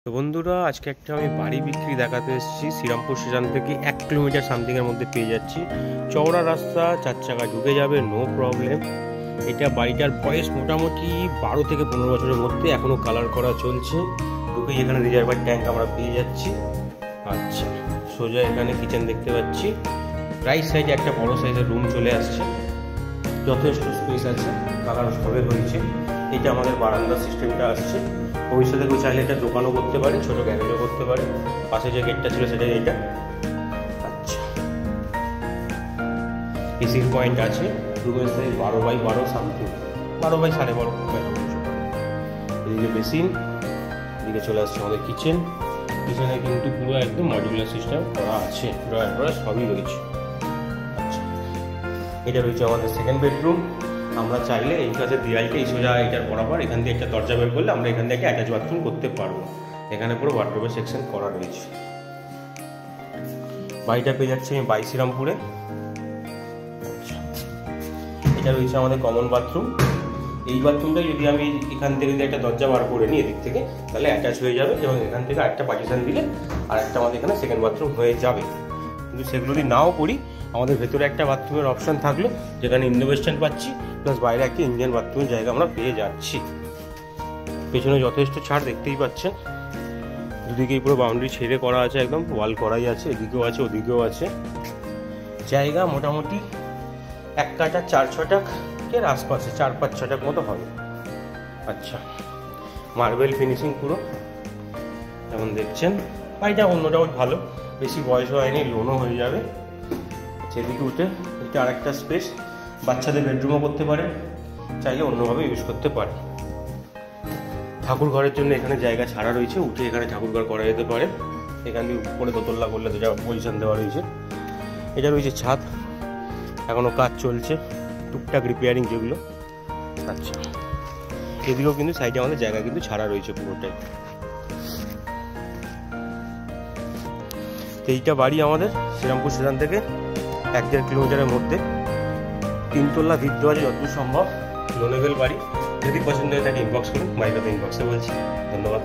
তো বন্ধুরা, আজকে একটা আমি বাড়ি বিক্রি দেখাতে এসেছি। শ্রীরামপুর স্টেশন থেকে 1 কিলোমিটার সামথিংয়ের মধ্যে পেয়ে যাচ্ছি। চওড়া রাস্তা, 4 চাকা ঢুকে যাবে, নো প্রবলেম। এটা বাড়িটার বয়স মোটামুটি 12 থেকে 15 বছরের মধ্যে, এখনও কালার করা চলছে। ঢুকে এখানে রিজার্ভার ট্যাঙ্ক আমরা পেয়ে যাচ্ছি। আচ্ছা, সোজা এখানে কিচেন দেখতে পাচ্ছি। রাইট সাইডে একটা বড় সাইজের রুম চলে আসছে, যথেষ্ট স্পেস আছে, কালার সবে হয়েছে। এটা আমাদের বারান্দার সিস্টেমটা আসছে। ভবিষ্যতে কেউ চাইলে এটা দোকানও করতে পারে, ছোটো গ্যারেজও করতে পারে। পাশে যে গেটটা ছিল সেটাই এটা। আচ্ছা, এসির পয়েন্ট আছে। রুমের সাইজ 12x12 সামথিং, 12x12.5 এদিকে বেসিন, এদিকে চলে আসছে আমাদের কিচেন। কিচেনে কিন্তু পুরো একদম মডিউলার সিস্টেম করা আছে, ড্রয়ার সবই রয়েছে। আচ্ছা, এটা রয়েছে আমাদের সেকেন্ড বেডরুম। আমরা চাইলে এই কাজের দেয়ালটা এই সোজা এটার বরাবর এখান থেকে একটা দরজা বের করলে আমরা এখান থেকে অ্যাটাচ বাথরুম করতে পারবো। এখানে পুরো ওয়ার্ডরোবের সেকশন করা রয়েছে। বাড়িটা পেয়ে যাচ্ছে আমি শ্রীরামপুরে। এটা রয়েছে আমাদের কমন বাথরুম। এই বাথরুমটা যদি আমি এখান থেকে যদি একটা দরজা বার করে নিই এদিক থেকে, তাহলে অ্যাটাচ হয়ে যাবে এবং এখান থেকে আরেকটা পার্টিশন দিলে আর একটা আমাদের এখানে সেকেন্ড বাথরুম হয়ে যাবে। কিন্তু সেগুলো যদি নাও করি, আমাদের ভেতরে একটা বাথরুমের অপশন থাকলো, যেখানে ইন্দো ওয়েস্টার্ন পাচ্ছি, প্লাস বাইরে একটা ইন্ডিয়ান বাথরুমের জায়গা আমরা পেয়ে যাচ্ছি। পেছনে যথেষ্ট ছাড় দেখতেই পাচ্ছেন। দুদিকেই পুরো বাউন্ডারি ছেড়ে করা আছে, একদম ওয়াল করাই আছে, এদিকেও আছে ওদিকেও আছে। জায়গা মোটামুটি 1 কাঠা 4-6 টাকের আশপাশে, 4-5-6 টাক মতো হবে। আচ্ছা, মার্বেল ফিনিশিং পুরো যেমন দেখছেন। বাড়িটা অন্যটাও ভালো, বেশি বয়স হয়নি, লোনও হয়ে যাবে। সেদিকে উঠে এটা আরেকটা স্পেস, বাচ্চাদের বেডরুমও করতে পারে, চাইলে অন্যভাবে ইউজ করতে পারে। ঠাকুর ঘরের জন্য এখানে জায়গা ছাড়া রয়েছে, উঠে এখানে ঠাকুর ঘর করা যেতে পারে। এখান দিয়ে উপরে দোতলা করলে তো যা পজিশন দেওয়া রয়েছে। এটা রয়েছে ছাদ, এখনও কাজ চলছে, টুকটাক রিপেয়ারিং যেগুলো। আচ্ছা, এদিকেও কিন্তু সাইডে আমাদের জায়গা কিন্তু ছাড়া রয়েছে পুরোটাই। এইটা বাড়ি আমাদের শ্রীরামপুর স্টেশন থেকে 1-1.5 কিলোমিটারের মধ্যে। 3 তলা ভিত আছে যতদূর সম্ভব। লোনেবেল বাড়ি। যদি পছন্দ হয় তাকে ইনবক্স করুন, মাইকাতে ইনবক্সে বলছি। ধন্যবাদ।